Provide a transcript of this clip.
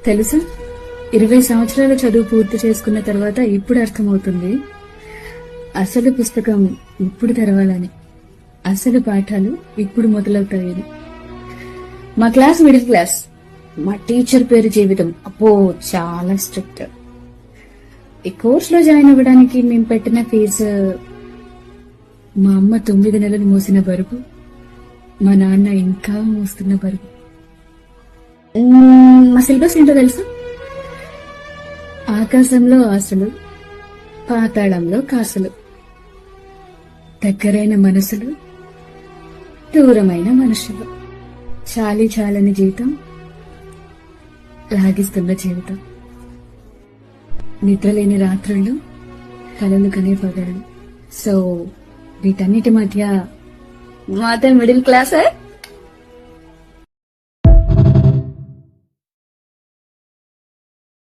తెలుసా, 20 సంవత్సరాల చదువు పూర్తి చేసుకున్న తర్వాత ఇప్పుడు అర్థమవుతుంది అసలు పుస్తకం ఇప్పుడు తెరవాలని, అసలు పాఠాలు ఇప్పుడు మొదలవుతాయని. మా క్లాస్ మిడిల్ క్లాస్. మా టీచర్ పేరు జీవితం. అప్పో చాలా స్ట్రిక్ట్. ఈ కోర్స్ లో జాయిన్ అవ్వడానికి మేము పెట్టిన ఫీజు మా అమ్మ 9 నెలలు మోసిన బరువు, మా నాన్న ఇంకా మోస్తున్న బరువు. మా సిలబస్ ఏంటో తెలుసా? ఆకాశంలో ఆశలు, పాతాళంలో కాసులు, దగ్గరైన మనసులు, దూరమైన మనుషులు, చాలి చాలని జీవితం, లాగిస్తున్న జీవితం, నిద్రలేని రాత్రుళ్ళు, కలలు కనే పగళ్ళు. సో వీటన్నిటి మధ్య మాత్రం మిడిల్ క్లాస్.